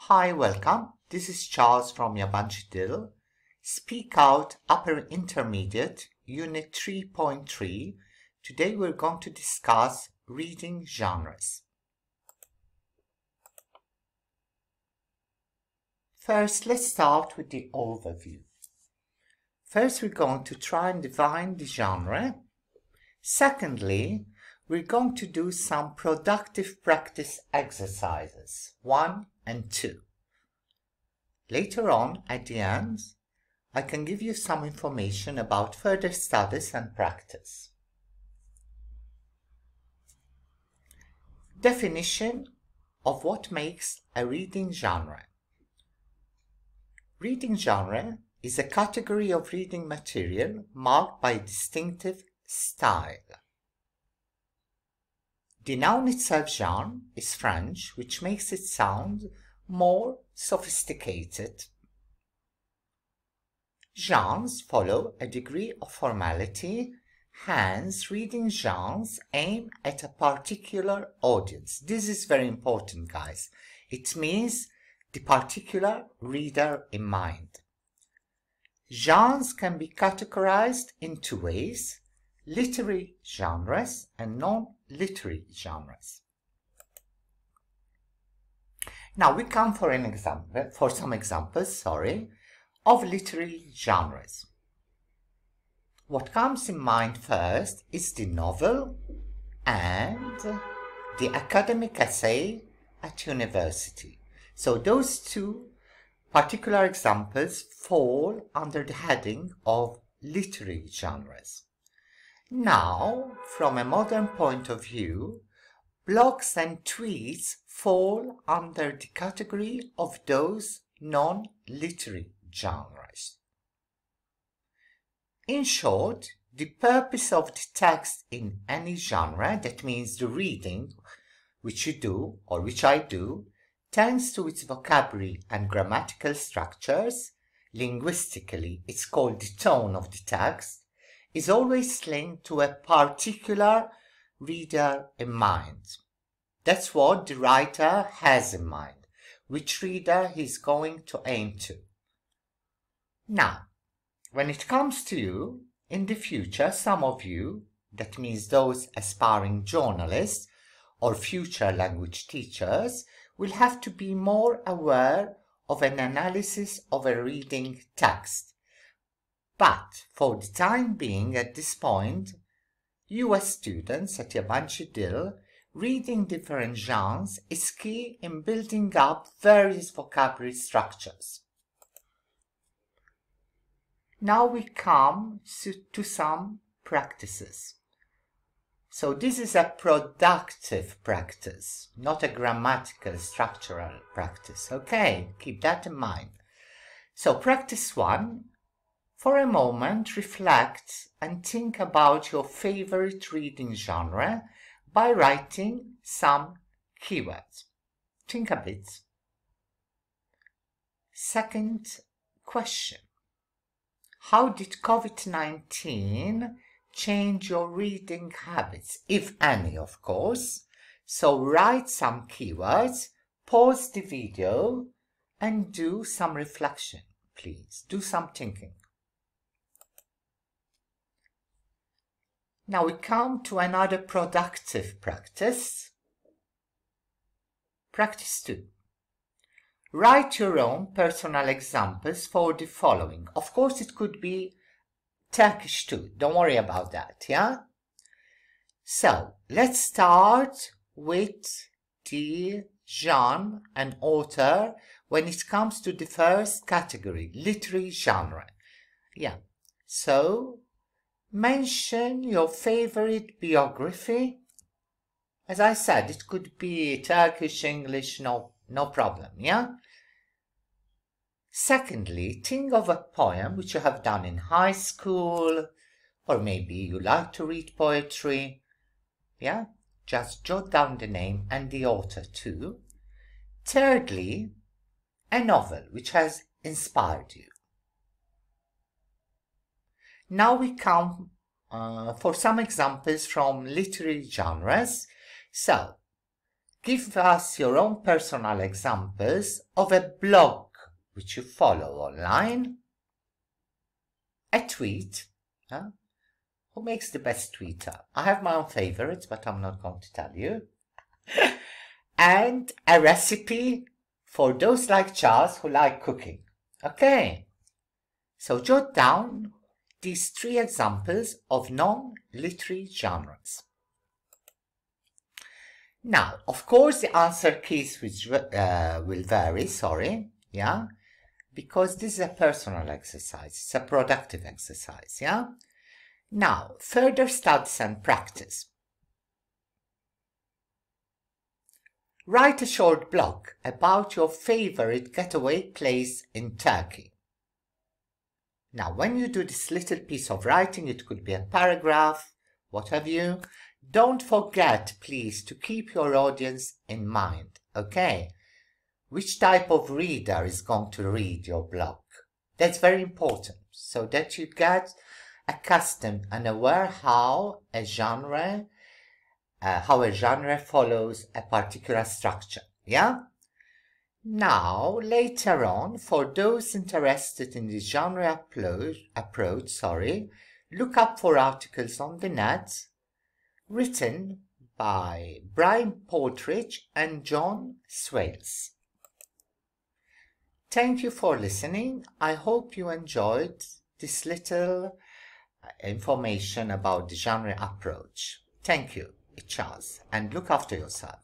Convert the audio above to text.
Hi, welcome. This is Charles from UP-INT. Speak Out Upper Intermediate, Unit 3.3. Today we're going to discuss reading genres. First, let's start with the overview. First, we're going to try and define the genre. Secondly, we're going to do some productive practice exercises, 1 and 2. Later on, at the end, I can give you some information about further studies and practice. Definition of what makes a reading genre. Reading genre is a category of reading material marked by a distinctive style. The noun itself, genre, is French, which makes it sound more sophisticated. Genres follow a degree of formality, hence reading genres aim at a particular audience. This is very important, guys. It means the particular reader in mind. Genres can be categorized in two ways: literary genres and non-literary genres. Now we come for some examples, of literary genres. What comes in mind first is the novel and the academic essay at university. So those two particular examples fall under the heading of literary genres. Now, from a modern point of view, blogs and tweets fall under the category of those non-literary genres. In short, the purpose of the text in any genre, that means the reading, which you do or which I do, tends to its vocabulary and grammatical structures. Linguistically, it's called the tone of the text, is always linked to a particular reader in mind. That's what the writer has in mind, which reader he's going to aim to. Now, when it comes to you, in the future, some of you, that means those aspiring journalists or future language teachers, will have to be more aware of an analysis of a reading text. But for the time being, at this point, you as students at UP-INT, reading different genres is key in building up various vocabulary structures. Now we come to some practices. So this is a productive practice, not a grammatical structural practice. Okay, keep that in mind. So practice 1. For a moment, reflect and think about your favorite reading genre by writing some keywords. Think a bit. Second question. How did COVID-19 change your reading habits, if any, of course? So write some keywords, pause the video, and do some reflection, please. Do some thinking. Now we come to another productive practice. Practice 2. Write your own personal examples for the following. Of course, it could be Turkish too. Don't worry about that, yeah? So, let's start with the genre and author when it comes to the first category, literary genre. Yeah. So, mention your favorite biography. As I said, it could be Turkish, English, no problem, yeah? Secondly, think of a poem which you have done in high school, or maybe you like to read poetry, yeah? Just jot down the name and the author too. Thirdly, a novel which has inspired you. Now we come for some examples from literary genres. So, Give us your own personal examples of a blog which you follow online, a tweet. Huh? Who makes the best tweeter? I have my own favorites, but I'm not going to tell you. And a recipe for those like Charles who like cooking. Okay, so jot down these 3 examples of non-literary genres. Now, of course, the answer keys will vary, yeah, because this is a personal exercise, it's a productive exercise, yeah. Now, further studies and practice. Write a short blog about your favorite getaway place in Turkey. Now, when you do this little piece of writing, it could be a paragraph, what have you, don't forget, please, to keep your audience in mind, okay? Which type of reader is going to read your blog? That's very important, so that you get accustomed and aware how a genre follows a particular structure, yeah? Now, later on, for those interested in the genre approach, look up for articles on the net written by Brian Partridge and John Swales. Thank you for listening. I hope you enjoyed this little information about the genre approach. Thank you, Charles, and look after yourself.